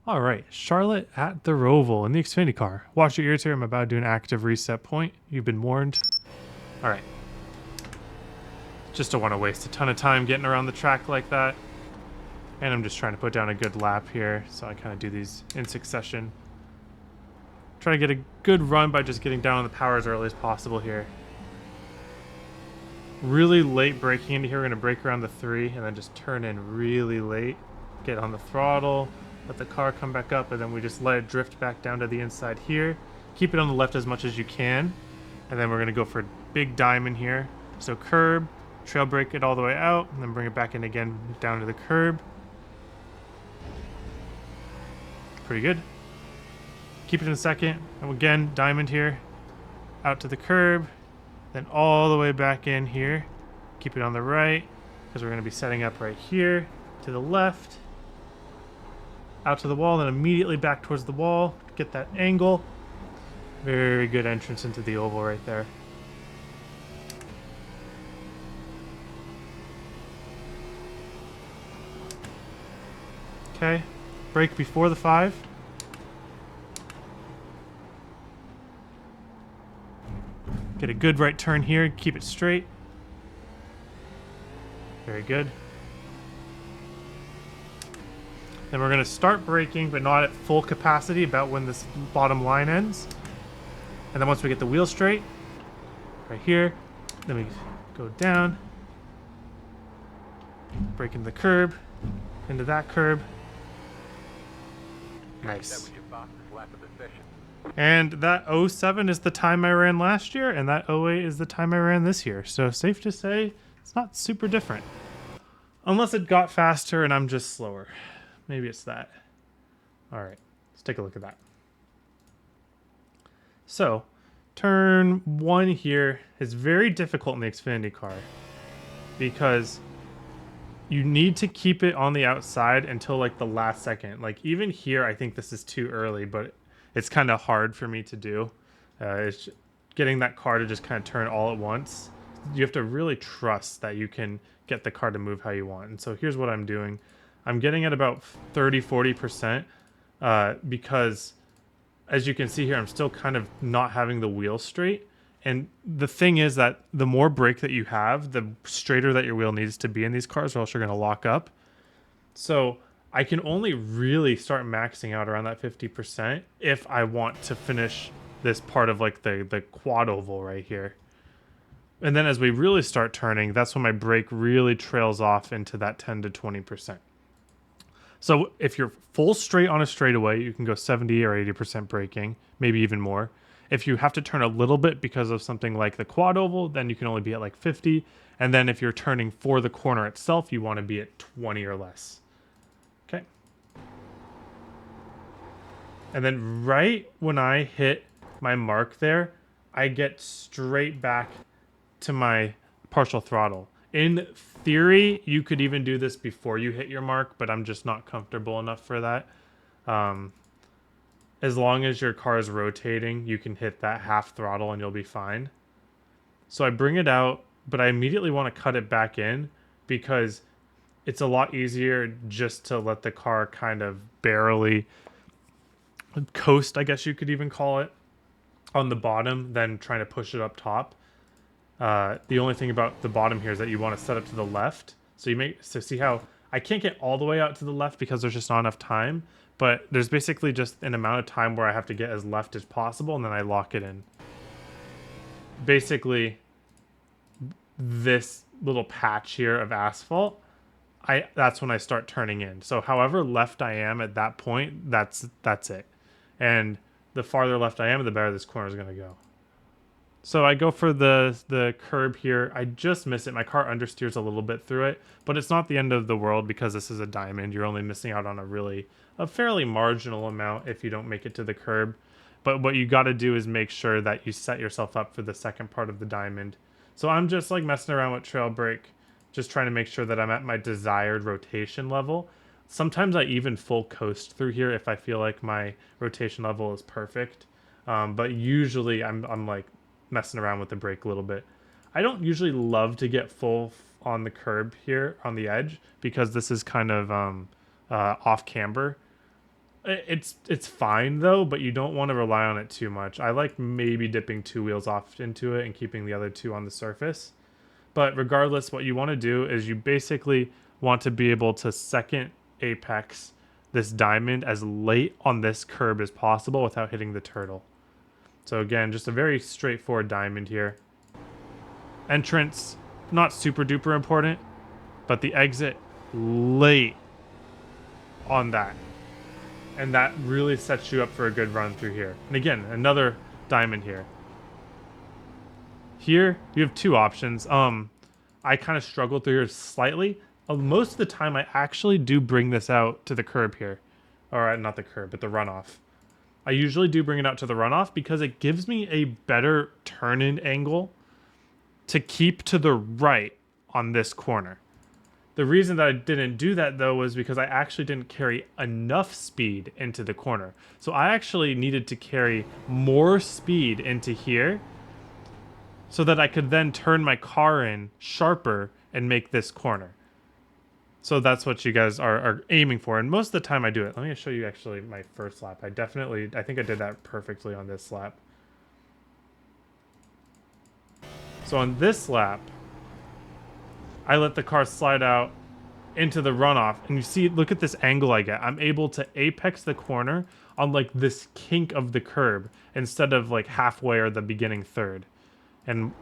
All right, Charlotte at the Roval in the Xfinity car. Watch your ears here. I'm about to do an active reset point. You've been warned. All right. Just don't want to waste a ton of time getting around the track like that. And I'm just trying to put down a good lap here, so I kind of do these in succession. Try to get a good run by just getting down on the power as early as possible here. Really late braking into here. We're going to brake around the 3 and then just turn in really late. Get on the throttle, let the car come back up, and then we just let it drift back down to the inside here. Keep it on the left as much as you can. And then we're going to go for a big diamond here. So curb, trail brake it all the way out, and then bring it back in again down to the curb. Pretty good. Keep it in second. And again, diamond here. Out to the curb. Then all the way back in here. Keep it on the right, because we're going to be setting up right here. To the left. Out to the wall, then immediately back towards the wall. Get that angle. Very good entrance into the oval right there. Okay. Brake before the 5. Get a good right turn here. Keep it straight. Very good. Then we're going to start braking, but not at full capacity, about when this bottom line ends. And then once we get the wheel straight, right here, then we go down, brake into the curb, into that curb. Nice. And that 07 is the time I ran last year, and that 08 is the time I ran this year. So safe to say, it's not super different. Unless it got faster and I'm just slower. Maybe it's that. All right, let's take a look at that. So, turn 1 here is very difficult in the Xfinity car because you need to keep it on the outside until like the last second. Like even here, I think this is too early, but it's kind of hard for me to do. It's getting that car to just kind of turn all at once. You have to really trust that you can get the car to move how you want. And so here's what I'm doing. I'm getting at about 30-40% because as you can see here, I'm still kind of not having the wheel straight. And the thing is that the more brake that you have, the straighter that your wheel needs to be in these cars, or else you're going to lock up. So I can only really start maxing out around that 50% if I want to finish this part of like the quad oval right here. And then as we really start turning, that's when my brake really trails off into that 10 to 20%. So if you're full straight on a straightaway, you can go 70 or 80% braking, maybe even more. If you have to turn a little bit because of something like the quad oval, then you can only be at like 50. And then if you're turning for the corner itself, you want to be at 20 or less. Okay. And then right when I hit my mark there, I get straight back to my partial throttle. In theory, you could even do this before you hit your mark, but I'm just not comfortable enough for that. As long as your car is rotating, you can hit that half throttle and you'll be fine. So I bring it out, but I immediately want to cut it back in because it's a lot easier just to let the car kind of barely coast, I guess you could even call it, on the bottom than trying to push it up top. The only thing about the bottom here is that you want to set up to the left. So see how I can't get all the way out to the left because there's just not enough time. But there's basically just an amount of time where I have to get as left as possible, and then I lock it in. Basically, this little patch here of asphalt, that's when I start turning in. So however left I am at that point, that's it. And the farther left I am, the better this corner is going to go. So I go for the curb here. I just miss it. My car understeers a little bit through it, but it's not the end of the world because this is a diamond. You're only missing out on a fairly marginal amount if you don't make it to the curb. But what you got to do is make sure that you set yourself up for the second part of the diamond. So I'm just like messing around with trail brake, just trying to make sure that I'm at my desired rotation level. Sometimes I even full coast through here if I feel like my rotation level is perfect. But usually I'm like messing around with the brake a little bit. I don't usually love to get full on the curb here on the edge because this is kind of off camber. It's fine though, but you don't want to rely on it too much. I like maybe dipping 2 wheels off into it and keeping the other 2 on the surface. But regardless, what you want to do is you basically want to be able to second apex this diamond as late on this curb as possible without hitting the turtle. So again, just a very straightforward diamond here. Entrance, not super duper important, but the exit late on that. And that really sets you up for a good run through here. And again, another diamond here. Here, you have 2 options. I kind of struggled through here slightly. Most of the time, I actually do bring this out to the curb here. Or not the curb, but the runoff. I usually do bring it out to the runoff because it gives me a better turn-in angle to keep to the right on this corner. The reason that I didn't do that, though, was because I actually didn't carry enough speed into the corner. So I actually needed to carry more speed into here so that I could then turn my car in sharper and make this corner. So that's what you guys are aiming for. And most of the time I do it. Let me show you actually my first lap. I think I did that perfectly on this lap. So on this lap, I let the car slide out into the runoff. And you see, look at this angle I get. I'm able to apex the corner on like this kink of the curb instead of like halfway or the beginning third. And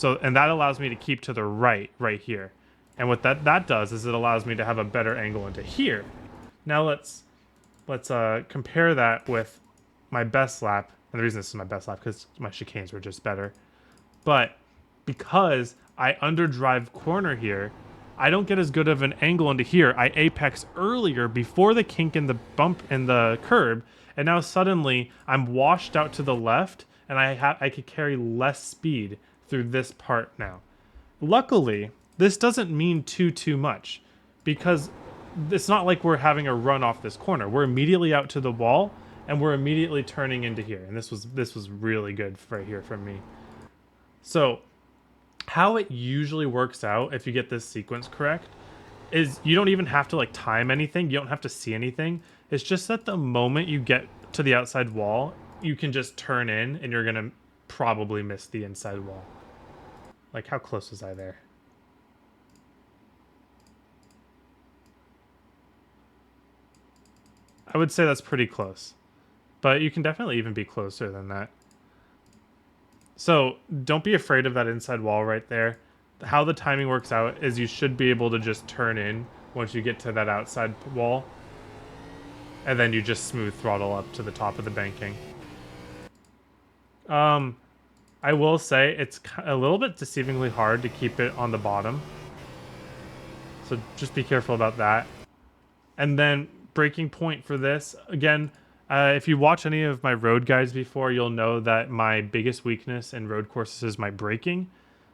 that allows me to keep to the right here. And what that does is it allows me to have a better angle into here. Now let's compare that with my best lap. And the reason this is my best lap because my chicanes were just better. But because I underdrive corner here, I don't get as good of an angle into here. I apex earlier before the kink in the bump in the curb, and now suddenly I'm washed out to the left, and I could carry less speed through this part now. Luckily, this doesn't mean too much, because it's not like we're having a run off this corner. We're immediately out to the wall, and we're immediately turning into here. And this was really good right here from me. So how it usually works out if you get this sequence correct is you don't even have to like time anything. You don't have to see anything. It's just that the moment you get to the outside wall, you can just turn in and you're going to probably miss the inside wall. Like, how close was I there? I would say that's pretty close, but you can definitely even be closer than that. So don't be afraid of that inside wall right there. How the timing works out is you should be able to just turn in once you get to that outside wall, and then you just smooth throttle up to the top of the banking. I will say it's a little bit deceivingly hard to keep it on the bottom. So just be careful about that. And then braking point for this, again, if you watch any of my road guides before, you'll know that my biggest weakness in road courses is my braking.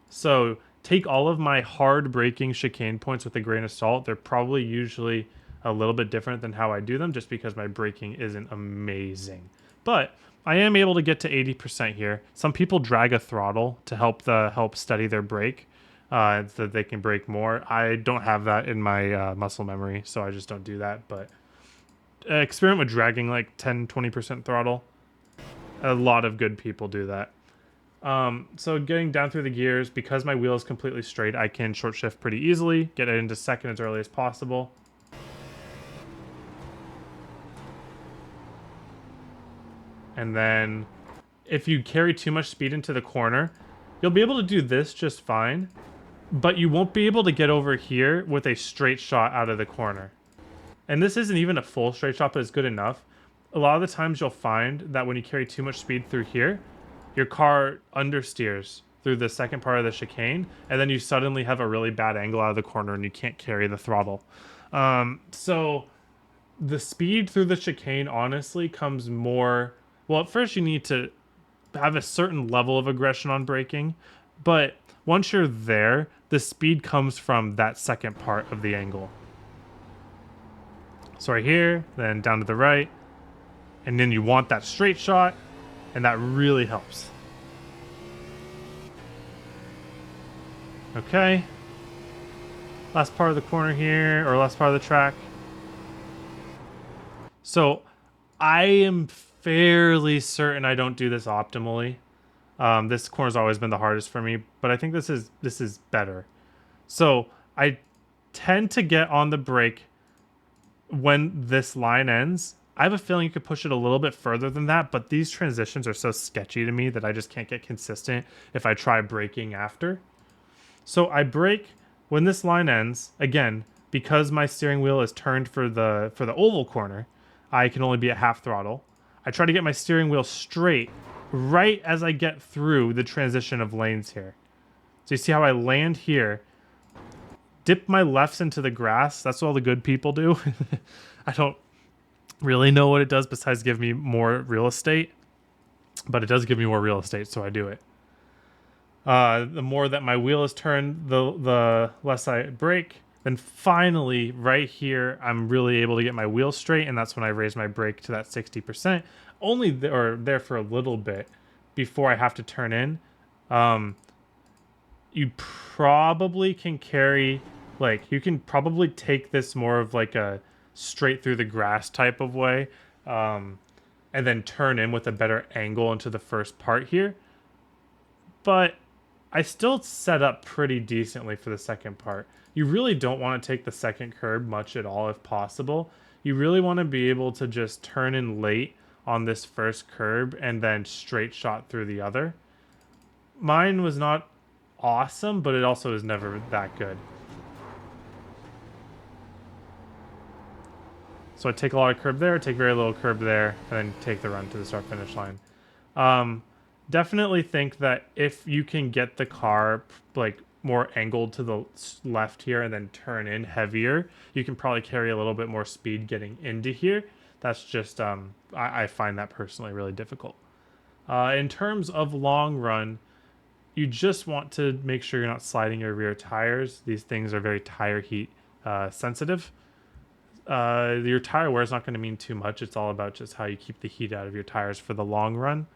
So take all of my hard braking chicane points with a grain of salt. They're probably usually a little bit different than how I do them just because my braking isn't amazing. But I am able to get to 80% here. Some people drag a throttle to help steady their brake so that they can brake more. I don't have that in my muscle memory, so I just don't do that. But experiment with dragging like 10-20% throttle. A lot of good people do that. So getting down through the gears, because my wheel is completely straight, I can short shift pretty easily, get it into second as early as possible. And then if you carry too much speed into the corner, you'll be able to do this just fine, but you won't be able to get over here with a straight shot out of the corner. And this isn't even a full straight shot, but it's good enough. A lot of the times you'll find that when you carry too much speed through here, your car understeers through the second part of the chicane, and then you suddenly have a really bad angle out of the corner and you can't carry the throttle. So the speed through the chicane honestly comes more... Well, at first you need to have a certain level of aggression on braking, but once you're there, the speed comes from that second part of the angle. So right here, then down to the right, and then you want that straight shot, and that really helps. Okay. Last part of the corner here, or last part of the track. So I am fairly certain I don't do this optimally. This corner's always been the hardest for me, but I think this is better. So I tend to get on the brake when this line ends. I have a feeling you could push it a little bit further than that, but these transitions are so sketchy to me that I just can't get consistent if I try braking after. So I brake when this line ends. Again, because my steering wheel is turned for the oval corner, I can only be at half throttle. I try to get my steering wheel straight right as I get through the transition of lanes here. So you see how I land here, dip my lefts into the grass. That's what all the good people do. I don't really know what it does besides give me more real estate, but it does give me more real estate, so I do it. The more that my wheel is turned, the less I brake. Then finally, right here, I'm really able to get my wheel straight, and that's when I raise my brake to that 60%. Only there for a little bit before I have to turn in. You probably can carry, like, you can probably take this more of like a straight through the grass type of way, and then turn in with a better angle into the first part here. But I still set up pretty decently for the second part. You really don't want to take the second curb much at all if possible. You really want to be able to just turn in late on this first curb and then straight shot through the other. Mine was not awesome, but it also is never that good. So I take a lot of curb there, take very little curb there, and then take the run to the start finish line. Definitely think that if you can get the car like more angled to the left here and then turn in heavier, you can probably carry a little bit more speed getting into here. That's just I find that personally really difficult. In terms of long run, you just want to make sure you're not sliding your rear tires. These things are very tire heat sensitive. Your tire wear is not going to mean too much. It's all about just how you keep the heat out of your tires for the long run.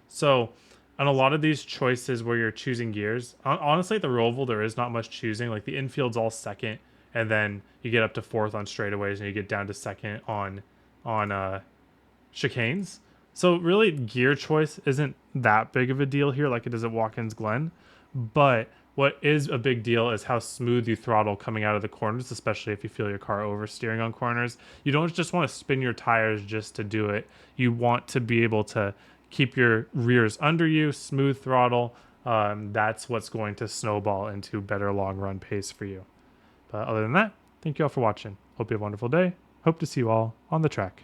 So on a lot of these choices where you're choosing gears, honestly, at the Roval, there is not much choosing. Like the infield's all second, and then you get up to fourth on straightaways, and you get down to second on chicanes. So really, gear choice isn't that big of a deal here like it is at Watkins Glen. But what is a big deal is how smooth you throttle coming out of the corners, especially if you feel your car oversteering on corners. You don't just want to spin your tires just to do it. You want to be able to keep your rears under you, smooth throttle. That's what's going to snowball into better long run pace for you. But other than that, thank you all for watching. Hope you have a wonderful day. Hope to see you all on the track.